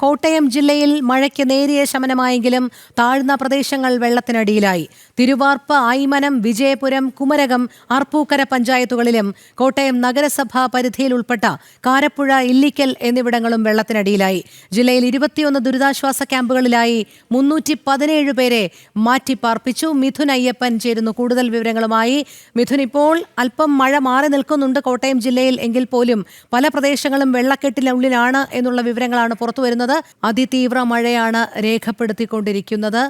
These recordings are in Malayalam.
കോട്ടയം ജില്ലയിൽ മഴയ്ക്ക് നേരിയ ശമനമായെങ്കിലും താഴ്ന്ന പ്രദേശങ്ങൾ വെള്ളത്തിനടിയിലായി. തിരുവാർപ്പ്, ആയിമനം, വിജയപുരം, കുമരകം, അർപ്പൂക്കര പഞ്ചായത്തുകളിലും കോട്ടയം നഗരസഭാ പരിധിയിൽ ഉൾപ്പെട്ട കാരപ്പുഴ, ഇല്ലിക്കൽ എന്നിവിടങ്ങളും വെള്ളത്തിനടിയിലായി. ജില്ലയിൽ 21 ദുരിതാശ്വാസ ക്യാമ്പുകളിലായി 317 പേരെ മാറ്റിപ്പാർപ്പിച്ചു. മിഥുൻ അയ്യപ്പൻ ചേരുന്നു കൂടുതൽ വിവരങ്ങളുമായി. മിഥുൻ, ഇപ്പോൾ അല്പം മഴ മാറി നിൽക്കുന്നുണ്ട് കോട്ടയം ജില്ലയിൽ, എങ്കിൽ പോലും പല പ്രദേശങ്ങളും വെള്ളക്കെട്ടിനുള്ളിലാണ് എന്നുള്ള വിവരങ്ങളാണ് പുറത്തുവരുന്നത്. അതിതീവ്ര മഴയാണ് രേഖപ്പെടുത്തിക്കൊണ്ടിരിക്കുന്നത്.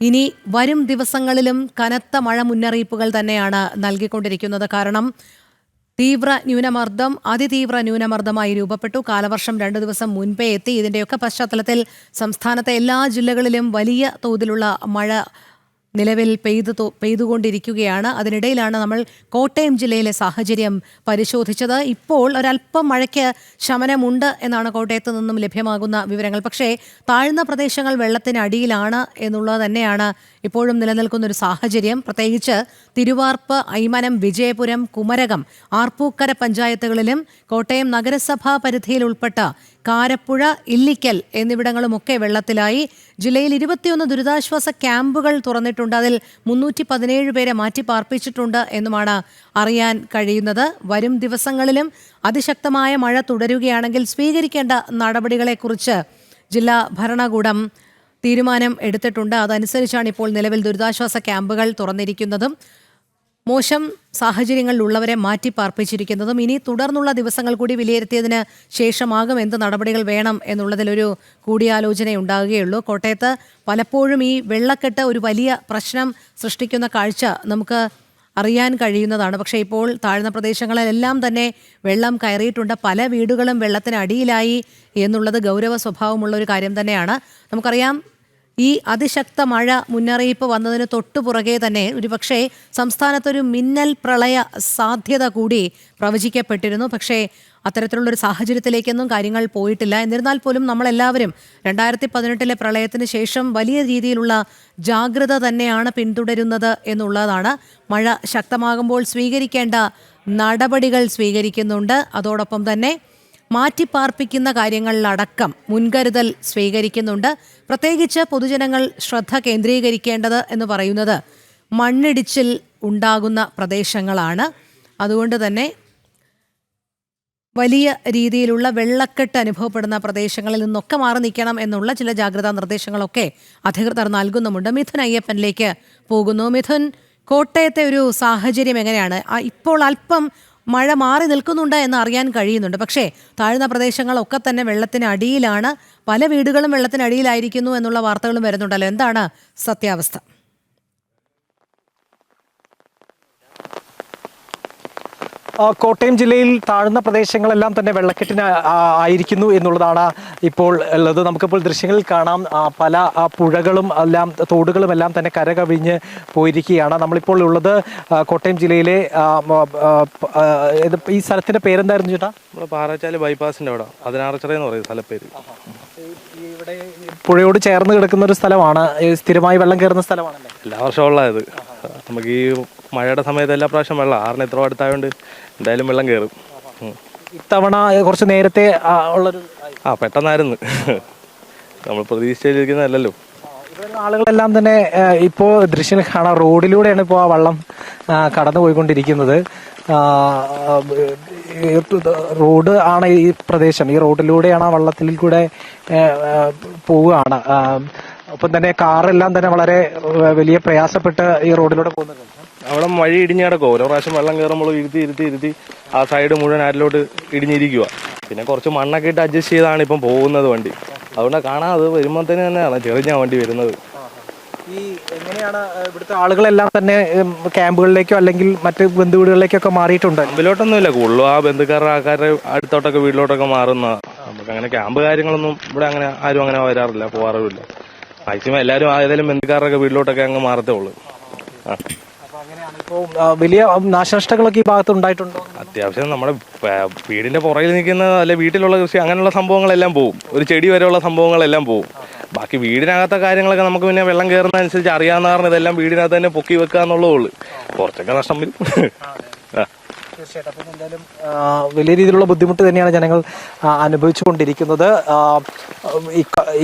ഇനി വരും ദിവസങ്ങളിലും കനത്ത മഴ മുന്നറിയിപ്പുകൾ തന്നെയാണ് നൽകിക്കൊണ്ടിരിക്കുന്നത്. കാരണം തീവ്ര ന്യൂനമർദ്ദം അതിതീവ്ര ന്യൂനമർദ്ദമായി രൂപപ്പെട്ടു. കാലവർഷം 2 ദിവസം മുൻപേ എത്തി. ഇതിൻ്റെയൊക്കെ പശ്ചാത്തലത്തിൽ സംസ്ഥാനത്തെ എല്ലാ ജില്ലകളിലും വലിയ തോതിലുള്ള മഴ നിലവിൽ പെയ്തുകൊണ്ടിരിക്കുകയാണ്. അതിനിടയിലാണ് നമ്മൾ കോട്ടയം ജില്ലയിലെ സാഹചര്യം പരിശോധിച്ചത്. ഇപ്പോൾ ഒരല്പം മഴയ്ക്ക് ശമനമുണ്ട് എന്നാണ് കോട്ടയത്ത് നിന്നും ലഭ്യമാകുന്ന വിവരങ്ങൾ. പക്ഷേ താഴ്ന്ന പ്രദേശങ്ങൾ വെള്ളത്തിനടിയിലാണ് എന്നുള്ളത് തന്നെയാണ് ഇപ്പോഴും നിലനിൽക്കുന്ന ഒരു സാഹചര്യം. പ്രത്യേകിച്ച് തിരുവാർപ്പ്, ഐമനം, വിജയപുരം, കുമരകം, ആർപ്പൂക്കര പഞ്ചായത്തുകളിലും കോട്ടയം നഗരസഭാ പരിധിയിൽ ഉൾപ്പെട്ട കാരപ്പുഴ, ഇല്ലിക്കൽ എന്നിവിടങ്ങളുമൊക്കെ വെള്ളത്തിലായി. ജില്ലയിൽ 21 ദുരിതാശ്വാസ ക്യാമ്പുകൾ തുറന്നിട്ടുണ്ട്. അതിൽ 317 പേരെ മാറ്റിപ്പാർപ്പിച്ചിട്ടുണ്ട് എന്നുമാണ് അറിയാൻ കഴിയുന്നത്. വരും ദിവസങ്ങളിലും അതിശക്തമായ മഴ തുടരുകയാണെങ്കിൽ സ്വീകരിക്കേണ്ട നടപടികളെക്കുറിച്ച് ജില്ലാ ഭരണകൂടം തീരുമാനം എടുത്തിട്ടുണ്ട്. അതനുസരിച്ചാണ് ഇപ്പോൾ നിലവിൽ ദുരിതാശ്വാസ ക്യാമ്പുകൾ തുറന്നിരിക്കുന്നതും മോശം സാഹചര്യങ്ങളിലുള്ളവരെ മാറ്റിപ്പാർപ്പിച്ചിരിക്കുന്നതും. ഇനി തുടർന്നുള്ള ദിവസങ്ങൾ കൂടി വിലയിരുത്തിയതിന് ശേഷമാകും എന്ത് നടപടികൾ വേണം എന്നുള്ളതിലൊരു കൂടിയാലോചന ഉണ്ടാകുകയുള്ളൂ. കോട്ടയത്ത് പലപ്പോഴും ഈ വെള്ളക്കെട്ട് ഒരു വലിയ പ്രശ്നം സൃഷ്ടിക്കുന്ന കാഴ്ച നമുക്ക് അറിയാൻ കഴിയുന്നതാണ്. പക്ഷേ ഇപ്പോൾ താഴ്ന്ന പ്രദേശങ്ങളിലെല്ലാം തന്നെ വെള്ളം കയറിയിട്ടുണ്ട്. പല വീടുകളും വെള്ളത്തിനടിയിലായി എന്നുള്ളത് ഗൗരവ സ്വഭാവമുള്ള ഒരു കാര്യം തന്നെയാണ്. നമുക്കറിയാം, ഈ അതിശക്ത മഴ മുന്നറിയിപ്പ് വന്നതിന് തൊട്ടുപുറകെ തന്നെ ഒരുപക്ഷെ സംസ്ഥാനത്തൊരു മിന്നൽ പ്രളയ സാധ്യത കൂടി പ്രവചിക്കപ്പെട്ടിരുന്നു. പക്ഷേ അത്തരത്തിലുള്ളൊരു സാഹചര്യത്തിലേക്കൊന്നും കാര്യങ്ങൾ പോയിട്ടില്ല. എന്നിരുന്നാൽ പോലും നമ്മളെല്ലാവരും 2018 പ്രളയത്തിന് ശേഷം വലിയ രീതിയിലുള്ള ജാഗ്രത തന്നെയാണ് പിന്തുടരുന്നത് എന്നുള്ളതാണ്. മഴ ശക്തമാകുമ്പോൾ സ്വീകരിക്കേണ്ട നടപടികൾ സ്വീകരിക്കുന്നുണ്ട്. അതോടൊപ്പം തന്നെ മാറ്റിപ്പാർപ്പിക്കുന്ന കാര്യങ്ങളിലടക്കം മുൻകരുതൽ സ്വീകരിക്കുന്നുണ്ട്. പ്രത്യേകിച്ച് പൊതുജനങ്ങൾ ശ്രദ്ധ കേന്ദ്രീകരിക്കേണ്ടത് എന്ന് പറയുന്നത് മണ്ണിടിച്ചിൽ ഉണ്ടാകുന്ന പ്രദേശങ്ങളാണ്. അതുകൊണ്ട് തന്നെ വലിയ രീതിയിലുള്ള വെള്ളക്കെട്ട് അനുഭവപ്പെടുന്ന പ്രദേശങ്ങളിൽ നിന്നൊക്കെ മാറി നിൽക്കണം എന്നുള്ള ചില ജാഗ്രതാ നിർദ്ദേശങ്ങളൊക്കെ അധികൃതർ നൽകുന്നുമുണ്ട്. മിഥുൻ അയ്യപ്പനിലേക്ക് പോകുന്നു. മിഥുൻ, കോട്ടയത്തെ ഒരു സാഹചര്യം എങ്ങനെയാണ്? ഇപ്പോൾ അല്പം മഴ മാറി നിൽക്കുന്നുണ്ട് എന്ന് അറിയാൻ കഴിയുന്നുണ്ട്. പക്ഷേ താഴ്ന്ന പ്രദേശങ്ങളൊക്കെ തന്നെ വെള്ളത്തിനടിയിലാണ്. പല വീടുകളും വെള്ളത്തിനടിയിലായിരിക്കുന്നു എന്നുള്ള വാർത്തകളും വരുന്നുണ്ടല്ലോ. എന്താണ് സത്യാവസ്ഥ? കോട്ടയം ജില്ലയിൽ താഴ്ന്ന പ്രദേശങ്ങളെല്ലാം തന്നെ വെള്ളക്കെട്ടിന് ആയിരിക്കുന്നു എന്നുള്ളതാണ് ഇപ്പോൾ ഉള്ളത്. നമുക്കിപ്പോൾ ദൃശ്യങ്ങളിൽ കാണാം, പല പുഴകളും എല്ലാം തോടുകളും എല്ലാം തന്നെ കരകവിഞ്ഞ് പോയിരിക്കുകയാണ്. നമ്മളിപ്പോൾ ഉള്ളത് കോട്ടയം ജില്ലയിലെ ഈ സ്ഥലത്തിന്റെ പേരെന്തായിരുന്നു ചേട്ടാ? പാറച്ചാല് ബൈപ്പാസിന്റെ അവിടെ 16 എന്ന് പറയുന്ന സ്ഥലപ്പേര്. ഇവിടെ പുഴയോട് ചേർന്ന് കിടക്കുന്ന ഒരു സ്ഥലമാണ്. സ്ഥിരമായി വെള്ളം കയറുന്ന സ്ഥലമാണല്ലേ? എല്ലാ വർഷവും ഉള്ളത്. നമുക്ക് ഈ മഴയുടെ സമയത്ത് എല്ലാ പ്രാവശ്യം വെള്ളം ആറിന് ഇത്ര അടുത്തായതുകൊണ്ട് എന്തായാലും വെള്ളം കയറും. ഇത്തവണ കുറച്ച് നേരത്തെ ഉള്ളൊരു പെട്ടെന്നായിരുന്നു. നമ്മൾ പ്രതീക്ഷിച്ചിരിക്കുന്നതല്ലല്ലോ. ആളുകളെല്ലാം തന്നെ ഇപ്പോ ദൃശ്യം കാണാം, റോഡിലൂടെയാണ് ഇപ്പോൾ ആ വെള്ളം കടന്നു പോയിക്കൊണ്ടിരിക്കുന്നത്. റോഡ് ആണ് ഈ പ്രദേശം. ഈ റോഡിലൂടെയാണ് ആ വെള്ളത്തിൽ കൂടെ പോവുകയാണ്. ഒപ്പം തന്നെ കാറെല്ലാം തന്നെ വളരെ വലിയ പ്രയാസപ്പെട്ട് ഈ റോഡിലൂടെ പോകുന്നുണ്ട്. അവിടെ വഴി ഇടിഞ്ഞ് കിടക്കും. ഓരോ പ്രാവശ്യം വെള്ളം കയറുമ്പോൾ ഇരുത്തി ആ സൈഡ് മുഴുവൻ ആരിലോട്ട് ഇടിഞ്ഞിരിക്കുക. പിന്നെ കുറച്ച് മണ്ണൊക്കെ ഇട്ട് അഡ്ജസ്റ്റ് ചെയ്താണ് ഇപ്പം പോകുന്നത് വണ്ടി. അതുകൊണ്ട് കാണാതെ വരുമ്പോഴത്തേന് തന്നെയാണ് ചെറിഞ്ഞ വണ്ടി വരുന്നത്. ഈ എങ്ങനെയാണ് ഇവിടുത്തെ ആളുകളെല്ലാം തന്നെ ക്യാമ്പുകളിലേക്കോ അല്ലെങ്കിൽ മറ്റ് ബന്ധുവീടുകളിലേക്കൊക്കെ മാറിയിട്ടുണ്ട്? ക്യാമ്പിലോട്ടൊന്നുമില്ല, കൂടുതലും ആ ബന്ധുക്കാരുടെ ആൾക്കാരുടെ അടുത്തോട്ടൊക്കെ വീട്ടിലോട്ടൊക്കെ മാറുന്ന. നമുക്ക് അങ്ങനെ ക്യാമ്പ് കാര്യങ്ങളൊന്നും ഇവിടെ അങ്ങനെ ആരും അങ്ങനെ വരാറില്ല, പോകാറുമില്ല. മാക്സിമം എല്ലാവരും ഏതെങ്കിലും ബന്ധുക്കാരുടെ വീട്ടിലോട്ടൊക്കെ അങ്ങ് മാറത്തേ ഉള്ളൂ. വലിയ നാശനഷ്ടങ്ങളൊക്കെ ഈ ഭാഗത്ത് ഉണ്ടായിട്ടുണ്ടോ? അത്യാവശ്യം നമ്മുടെ വീടിന്റെ പുറകിൽ നിൽക്കുന്ന അല്ലെ വീട്ടിലുള്ള കൃഷി അങ്ങനെയുള്ള സംഭവങ്ങളെല്ലാം പോവും. ഒരു ചെടി വരെയുള്ള സംഭവങ്ങളെല്ലാം പോവും. ബാക്കി വീടിനകത്തെ കാര്യങ്ങളൊക്കെ നമുക്ക് പിന്നെ വെള്ളം കയറുന്ന അനുസരിച്ച് അറിയാവുന്ന കാരണം ഇതെല്ലാം വീടിനകത്ത് തന്നെ പൊക്കി വെക്കുക എന്നുള്ളതേ ഉള്ളൂ. കുറച്ചൊക്കെ നഷ്ടം വരും. തീർച്ചയായിട്ടും. അപ്പം എന്തായാലും വലിയ രീതിയിലുള്ള ബുദ്ധിമുട്ട് തന്നെയാണ് ജനങ്ങൾ അനുഭവിച്ചുകൊണ്ടിരിക്കുന്നത്.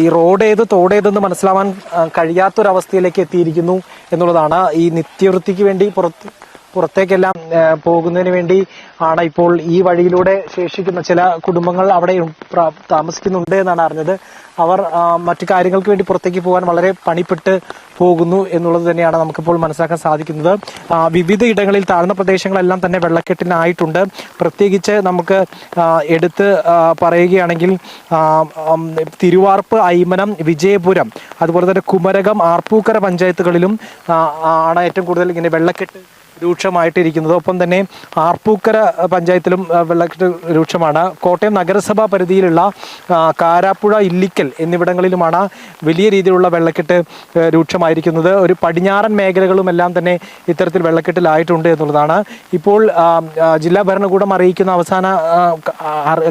ഈ റോഡേത് തോടേതെന്ന് മനസ്സിലാവാൻ കഴിയാത്തൊരവസ്ഥയിലേക്ക് എത്തിയിരിക്കുന്നു എന്നുള്ളതാണ്. ഈ നിത്യവൃത്തിക്ക് വേണ്ടി പുറത്തേക്കെല്ലാം പോകുന്നതിന് വേണ്ടി ആണ് ഇപ്പോൾ ഈ വഴിയിലൂടെ ശേഷിക്കുന്ന ചില കുടുംബങ്ങൾ അവിടെ താമസിക്കുന്നുണ്ട് എന്നാണ് അറിഞ്ഞത്. അവർ മറ്റു കാര്യങ്ങൾക്ക് വേണ്ടി പുറത്തേക്ക് പോകാൻ വളരെ പണിപ്പെട്ട് പോകുന്നു എന്നുള്ളത് തന്നെയാണ് നമുക്കിപ്പോൾ മനസ്സിലാക്കാൻ സാധിക്കുന്നത്. വിവിധ ഇടങ്ങളിൽ താഴ്ന്ന പ്രദേശങ്ങളെല്ലാം തന്നെ വെള്ളക്കെട്ടിനായിട്ടുണ്ട്. പ്രത്യേകിച്ച് നമുക്ക് എടുത്ത് പറയുകയാണെങ്കിൽ തിരുവാർപ്പ്, ഐമനം, വിജയപുരം, അതുപോലെ തന്നെ കുമരകം, ആർപ്പൂക്കര പഞ്ചായത്തുകളിലും ആണ് ഏറ്റവും കൂടുതൽ ഇങ്ങനെ വെള്ളക്കെട്ട് രൂക്ഷമായിട്ടിരിക്കുന്നത്. ഒപ്പം തന്നെ ആർപ്പൂക്കര പഞ്ചായത്തിലും വെള്ളക്കെട്ട് രൂക്ഷമാണ്. കോട്ടയം നഗരസഭാ പരിധിയിലുള്ള കാരാപ്പുഴ, ഇല്ലിക്കൽ എന്നിവിടങ്ങളിലുമാണ് വലിയ രീതിയിലുള്ള വെള്ളക്കെട്ട് രൂക്ഷമായിരിക്കുന്നത്. ഒരു പടിഞ്ഞാറൻ മേഖലകളുമെല്ലാം തന്നെ ഇത്തരത്തിൽ വെള്ളക്കെട്ടിലായിട്ടുണ്ട് എന്നുള്ളതാണ്. ഇപ്പോൾ ജില്ലാ ഭരണകൂടം അറിയിക്കുന്ന അവസാന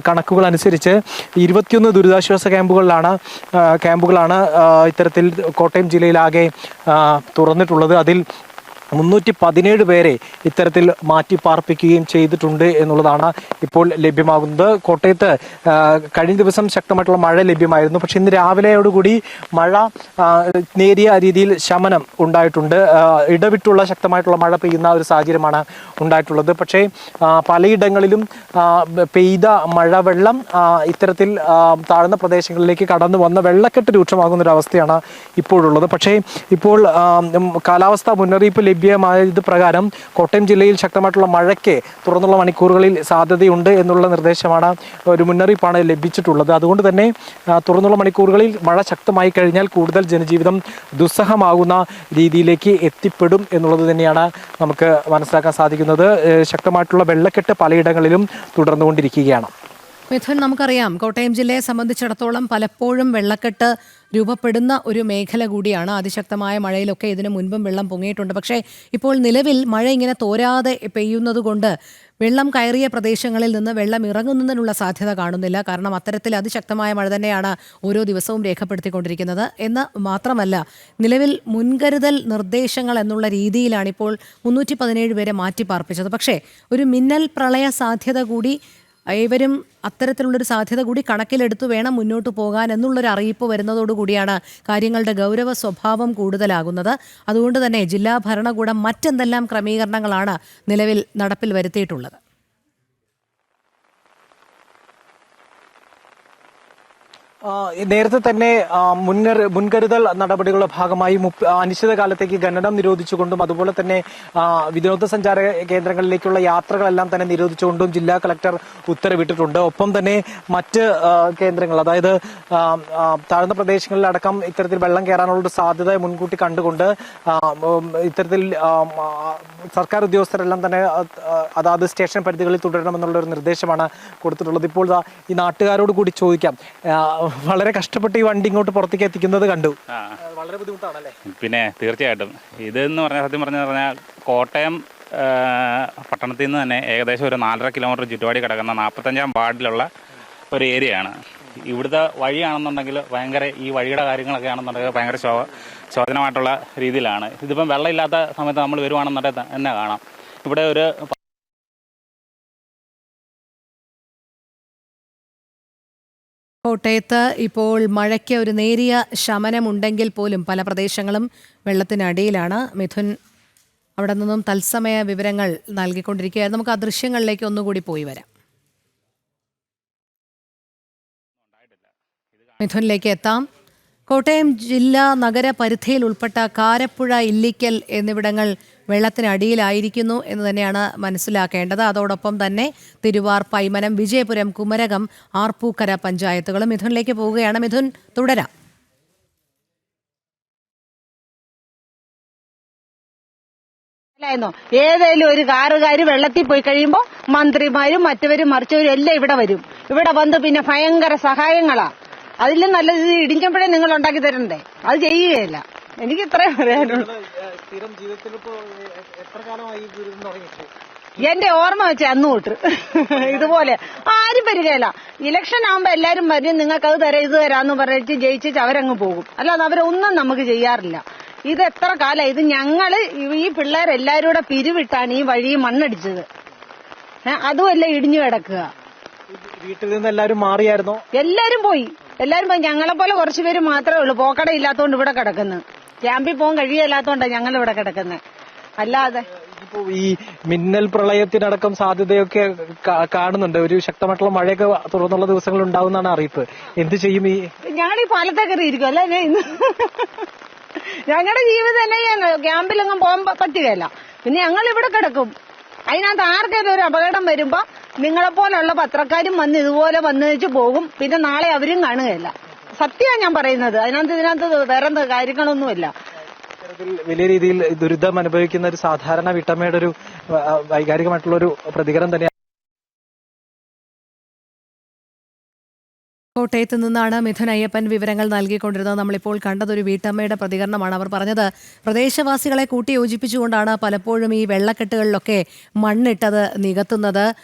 കണക്കുകൾ അനുസരിച്ച് 21 ദുരിതാശ്വാസ ക്യാമ്പുകളാണ് ഇത്തരത്തിൽ കോട്ടയം ജില്ലയിലാകെ തുറന്നിട്ടുള്ളത്. അതിൽ 317 പേരെ ഇത്തരത്തിൽ മാറ്റിപ്പാർപ്പിക്കുകയും ചെയ്തിട്ടുണ്ട് എന്നുള്ളതാണ് ഇപ്പോൾ ലഭ്യമാകുന്നത്. കോട്ടയത്ത് കഴിഞ്ഞ ദിവസം ശക്തമായിട്ടുള്ള മഴ ലഭ്യമായിരുന്നു. പക്ഷെ ഇന്ന് രാവിലെയോടുകൂടി മഴ നേരിയ രീതിയിൽ ശമനം ഉണ്ടായിട്ടുണ്ട്. ഇടവിട്ടുള്ള ശക്തമായിട്ടുള്ള മഴ പെയ്യുന്ന ഒരു സാഹചര്യമാണ് ഉണ്ടായിട്ടുള്ളത്. പക്ഷേ പലയിടങ്ങളിലും പെയ്ത മഴവെള്ളം ഇത്തരത്തിൽ താഴ്ന്ന പ്രദേശങ്ങളിലേക്ക് കടന്നു വന്ന വെള്ളക്കെട്ട് രൂക്ഷമാകുന്ന ഒരു അവസ്ഥയാണ് ഇപ്പോഴുള്ളത്. പക്ഷേ ഇപ്പോൾ കാലാവസ്ഥാ മുന്നറിയിപ്പ് ലഭ്യമായത് പ്രകാരം കോട്ടയം ജില്ലയിൽ ശക്തമായിട്ടുള്ള മഴയ്ക്ക് തുറന്നുള്ള മണിക്കൂറുകളിൽ സാധ്യതയുണ്ട് എന്നുള്ള നിർദ്ദേശമാണ്, ഒരു മുന്നറിയിപ്പാണ് ലഭിച്ചിട്ടുള്ളത്. അതുകൊണ്ട് തന്നെ തുറന്നുള്ള മണിക്കൂറുകളിൽ മഴ ശക്തമായി കഴിഞ്ഞാൽ കൂടുതൽ ജനജീവിതം ദുസ്സഹമാകുന്ന രീതിയിലേക്ക് എത്തിപ്പെടും എന്നുള്ളത് തന്നെയാണ് നമുക്ക് മനസ്സിലാക്കാൻ സാധിക്കുന്നത്. ശക്തമായിട്ടുള്ള വെള്ളക്കെട്ട് പലയിടങ്ങളിലും തുടർന്നുകൊണ്ടിരിക്കുകയാണ്. മിഥുൻ, നമുക്കറിയാം കോട്ടയം ജില്ലയെ സംബന്ധിച്ചിടത്തോളം പലപ്പോഴും വെള്ളക്കെട്ട് രൂപപ്പെടുന്ന ഒരു മേഖല കൂടിയാണ്. അതിശക്തമായ മഴയിലൊക്കെ ഇതിനു മുൻപും വെള്ളം പൊങ്ങിയിട്ടുണ്ട്. പക്ഷേ ഇപ്പോൾ നിലവിൽ മഴ ഇങ്ങനെ തോരാതെ പെയ്യുന്നത് കൊണ്ട് വെള്ളം കയറിയ പ്രദേശങ്ങളിൽ നിന്ന് വെള്ളം ഇറങ്ങുന്നതിനുള്ള സാധ്യത കാണുന്നില്ല. കാരണം അത്തരത്തിൽ അതിശക്തമായ മഴ തന്നെയാണ് ഓരോ ദിവസവും രേഖപ്പെടുത്തിക്കൊണ്ടിരിക്കുന്നത്. എന്ന് മാത്രമല്ല, നിലവിൽ മുൻകരുതൽ നിർദ്ദേശങ്ങൾ എന്നുള്ള രീതിയിലാണ് ഇപ്പോൾ 317 പേരെ മാറ്റിപ്പാർപ്പിച്ചത്. പക്ഷേ ഒരു മിന്നൽ പ്രളയ സാധ്യത കൂടി ഏവരും അത്തരത്തിലുള്ളൊരു സാധ്യത കൂടി കണക്കിലെടുത്ത് വേണം മുന്നോട്ട് പോകാൻ എന്നുള്ളൊരു അറിയിപ്പ് വരുന്നതോടുകൂടിയാണ് കാര്യങ്ങളുടെ ഗൗരവ സ്വഭാവം കൂടുതലാകുന്നത്. അതുകൊണ്ട് തന്നെ ജില്ലാ ഭരണകൂടം മറ്റെന്തെല്ലാം ക്രമീകരണങ്ങളാണ് നിലവിൽ നടപ്പിൽ വരുത്തിയിട്ടുള്ളത്? നേരത്തെ തന്നെ മുൻകരുതൽ നടപടികളുടെ ഭാഗമായി അനിശ്ചിതകാലത്തേക്ക് ഖനനം നിരോധിച്ചുകൊണ്ടും അതുപോലെ തന്നെ വിനോദസഞ്ചാര കേന്ദ്രങ്ങളിലേക്കുള്ള യാത്രകളെല്ലാം തന്നെ നിരോധിച്ചുകൊണ്ടും ജില്ലാ കളക്ടർ ഉത്തരവിട്ടിട്ടുണ്ട്. ഒപ്പം തന്നെ മറ്റ് കേന്ദ്രങ്ങൾ, അതായത് താഴ്ന്ന പ്രദേശങ്ങളിലടക്കം ഇത്തരത്തിൽ വെള്ളം കയറാനുള്ള സാധ്യത മുൻകൂട്ടി കണ്ടുകൊണ്ട് ഇത്തരത്തിൽ സർക്കാർ ഉദ്യോഗസ്ഥരെല്ലാം തന്നെ അതാത് സ്റ്റേഷൻ പരിധികളിൽ തുടരണമെന്നുള്ള ഒരു നിർദ്ദേശമാണ് കൊടുത്തിട്ടുള്ളത്. ഇപ്പോൾ ഈ നാട്ടുകാരോട് കൂടി ചോദിക്കാം, വളരെ കഷ്ടപ്പെട്ട് ഈ വണ്ടി ഇങ്ങോട്ട് പുറത്തേക്ക് എത്തിക്കുന്നത് കണ്ടു. വളരെ ബുദ്ധിമുട്ടാണല്ലേ? പിന്നെ തീർച്ചയായിട്ടും ഇതെന്ന് പറഞ്ഞാൽ സത്യം പറഞ്ഞാൽ കോട്ടയം പട്ടണത്തിൽ നിന്ന് തന്നെ ഏകദേശം ഒരു 4.5 കിലോമീറ്റർ ചുറ്റുപാടി കിടക്കുന്ന 45-ാം വാർഡിലുള്ള ഒരു ഏരിയയാണ്. ഇവിടുത്തെ വഴിയാണെന്നുണ്ടെങ്കിൽ ഭയങ്കര, ഈ വഴിയുടെ കാര്യങ്ങളൊക്കെ ആണെന്നുണ്ടെങ്കിൽ ഭയങ്കര ശോചനമായിട്ടുള്ള രീതിയിലാണ്. ഇതിപ്പം വെള്ളമില്ലാത്ത സമയത്ത് നമ്മൾ വരുവാണെന്നുണ്ടെങ്കിൽ തന്നെ കാണാം ഇവിടെ ഒരു കോട്ടയത്ത് ഇപ്പോൾ മഴയ്ക്ക് ഒരു നേരിയ ശമനമുണ്ടെങ്കിൽ പോലും പല പ്രദേശങ്ങളും വെള്ളത്തിനടിയിലാണ്. മിഥുൻ അവിടെ നിന്നും തത്സമയ വിവരങ്ങൾ നൽകിക്കൊണ്ടിരിക്കുകയായിരുന്നു. നമുക്ക് ആ ദൃശ്യങ്ങളിലേക്ക് ഒന്നുകൂടി പോയി വരാം. മിഥുനിലേക്ക് എത്താം. കോട്ടയം ജില്ലാ നഗര പരിധിയിൽ ഉൾപ്പെട്ട കാരപ്പുഴ, ഇല്ലിക്കൽ എന്നിവിടങ്ങൾ വെള്ളത്തിനടിയിലായിരിക്കുന്നു എന്ന് തന്നെയാണ് മനസ്സിലാക്കേണ്ടത്. അതോടൊപ്പം തന്നെ തിരുവാർപ്പ്, ഐമനം, വിജയപുരം, കുമരകം, ആർപ്പൂക്കര പഞ്ചായത്തുകളും. മിഥുനിലേക്ക് പോവുകയാണ്. മിഥുൻ, തുടരാം. ഏതെങ്കിലും ഒരു കാറുകാർ വെള്ളത്തിൽ പോയി കഴിയുമ്പോൾ മന്ത്രിമാരും മറ്റവരും മറിച്ചവരും എല്ലാം ഇവിടെ വരും. ഇവിടെ വന്ന് പിന്നെ ഭയങ്കര സഹായങ്ങളാ. അതിലും നല്ലത് ഇടിഞ്ഞപ്പോഴേ നിങ്ങൾ ഉണ്ടാക്കി തരണ്ടേ, അത് ചെയ്യുകയില്ല. എനിക്ക് ഇത്രയും പറയാനുള്ളൂ. എന്റെ ഓർമ്മ വെച്ച അന്ന് തൊട്ട് ഇതുപോലെ ആരും വരികയില്ല. ഇലക്ഷൻ ആകുമ്പോ എല്ലാരും വരും, നിങ്ങൾക്ക് അത് തരാം ഇത് തരാന്ന് പറഞ്ഞിട്ട് ജയിച്ചിട്ട് അവരങ്ങ് പോകും. അല്ലാതെ അവരൊന്നും നമുക്ക് ചെയ്യാറില്ല. ഇത് എത്ര കാലം, ഇത് ഞങ്ങള് ഈ പിള്ളേരെല്ലാരും കൂടെ പിരിവിട്ടാണ് ഈ വഴി മണ്ണടിച്ചത്. അതുമല്ല ഇടിഞ്ഞു കിടക്കുക. വീട്ടിൽ നിന്ന് എല്ലാവരും മാറിയായിരുന്നോ? എല്ലാരും പോയി ഞങ്ങളെ പോലെ കുറച്ചു പേര് മാത്രമേ ഉള്ളൂ. പോക്കട ഇല്ലാത്തോണ്ട് ഇവിടെ കിടക്കുന്നു. ക്യാമ്പിൽ പോകാൻ കഴിയല്ലാത്തോണ്ടാ ഞങ്ങൾ ഇവിടെ കിടക്കുന്നത്. അല്ലാതെ ഇപ്പോ ഈ മിന്നൽ പ്രളയത്തിനടക്കം സാധ്യതയൊക്കെ കാണുന്നുണ്ട്. ഒരു ശക്തമായിട്ടുള്ള മഴയൊക്കെ തുടർന്നുള്ള ദിവസങ്ങൾ ഉണ്ടാവുന്നതാണ് അറിയിപ്പ്. എന്ത് ചെയ്യും? ഞങ്ങൾ ഈ പാലത്തെ കയറിയിരിക്കും അല്ലേ ഇന്ന്. ഞങ്ങളുടെ ജീവിതം തന്നെ ക്യാമ്പിലൊന്നും പോകാൻ പറ്റുകയല്ല. പിന്നെ ഞങ്ങൾ ഇവിടെ കിടക്കും. അതിനകത്ത് ആർക്കെങ്കിലും ഒരു അപകടം വരുമ്പോ നിങ്ങളെപ്പോലുള്ള പത്രക്കാരും വന്ന് ഇതുപോലെ വന്നു വെച്ച് പോകും. പിന്നെ നാളെ അവരും കാണുകയല്ല. സത്യമാണ് ഞാൻ പറയുന്നത്. ഇതിനകത്ത് വേറെ കാര്യങ്ങളൊന്നുമില്ല. വലിയ രീതിയിൽ ദുരിതം അനുഭവിക്കുന്ന ഒരു സാധാരണ വീട്ടമ്മയുടെ ഒരു വൈകാരികമായിട്ടുള്ള ഒരു പ്രതികരണം തന്നെയാണ്. കോട്ടയത്ത് നിന്നാണ് മിഥുൻ അയ്യപ്പൻ വിവരങ്ങൾ നൽകിക്കൊണ്ടിരുന്നത്. നമ്മളിപ്പോൾ കണ്ടതൊരു വീട്ടമ്മയുടെ പ്രതികരണമാണ്. അവർ പറഞ്ഞത് പ്രദേശവാസികളെ കൂട്ടിയോജിപ്പിച്ചുകൊണ്ടാണ് പലപ്പോഴും ഈ വെള്ളക്കെട്ടുകളിലൊക്കെ മണ്ണിട്ടത് നികത്തുന്നത്.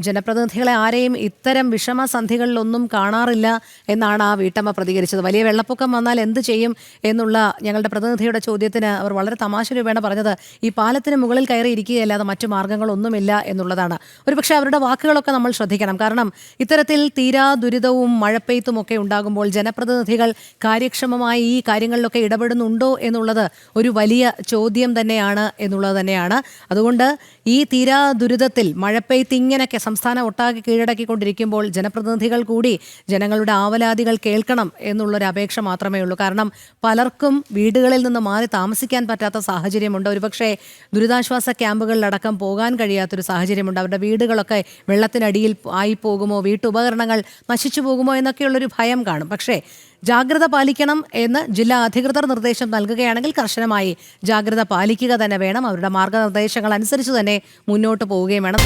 ജനപ്രതിനിധികളെ ആരെയും ഇത്തരം വിഷമസന്ധികളിലൊന്നും കാണാറില്ല എന്നാണ് ആ വീട്ടമ്മ പ്രതികരിച്ചത്. വലിയ വെള്ളപ്പൊക്കം വന്നാൽ എന്ത് ചെയ്യും എന്നുള്ള ഞങ്ങളുടെ പ്രതിനിധിയുടെ ചോദ്യത്തിന് അവർ വളരെ തമാശ രൂപേണ പറഞ്ഞത് ഈ പാലത്തിന് മുകളിൽ കയറി ഇരിക്കുകയല്ലാതെ മറ്റു മാർഗ്ഗങ്ങളൊന്നുമില്ല എന്നുള്ളതാണ്. ഒരുപക്ഷെ അവരുടെ വാക്കുകളൊക്കെ നമ്മൾ ശ്രദ്ധിക്കണം. കാരണം ഇത്തരത്തിൽ തീരാ ദുരിതവും മഴപ്പെയ്ത്തും ഒക്കെ ഉണ്ടാകുമ്പോൾ ജനപ്രതിനിധികൾ കാര്യക്ഷമമായി ഈ കാര്യങ്ങളിലൊക്കെ ഇടപെടുന്നുണ്ടോ എന്നുള്ളത് ഒരു വലിയ ചോദ്യം തന്നെയാണ് എന്നുള്ളത് തന്നെയാണ്. അതുകൊണ്ട് ഈ തീരാ ദുരിതത്തിൽ മഴപ്പെയ്ത്ത് ഇങ്ങനെയൊക്കെ സംസ്ഥാനം ഒട്ടാകെ കീഴടക്കിക്കൊണ്ടിരിക്കുമ്പോൾ ജനപ്രതിനിധികൾ കൂടി ജനങ്ങളുടെ ആവലാതികൾ കേൾക്കണം എന്നുള്ളൊരു അപേക്ഷ മാത്രമേ ഉള്ളൂ. കാരണം പലർക്കും വീടുകളിൽ നിന്ന് മാറി താമസിക്കാൻ പറ്റാത്ത സാഹചര്യമുണ്ട്. ഒരുപക്ഷെ ദുരിതാശ്വാസ ക്യാമ്പുകളിലടക്കം പോകാൻ കഴിയാത്തൊരു സാഹചര്യമുണ്ട്. അവരുടെ വീടുകളൊക്കെ വെള്ളത്തിനടിയിൽ ആയി പോകുമോ, വീട്ടുപകരണങ്ങൾ നശിച്ചു പോകുമോ എന്നൊക്കെയുള്ളൊരു ഭയം കാണും. പക്ഷേ ജാഗ്രത പാലിക്കണം എന്ന് ജില്ലാ അധികൃതർ നിർദ്ദേശം നൽകുകയാണെങ്കിൽ കർശനമായി ജാഗ്രത പാലിക്കുക തന്നെ വേണം. അവരുടെ മാർഗനിർദ്ദേശങ്ങൾ അനുസരിച്ച് തന്നെ മുന്നോട്ട് പോവുകയും വേണം.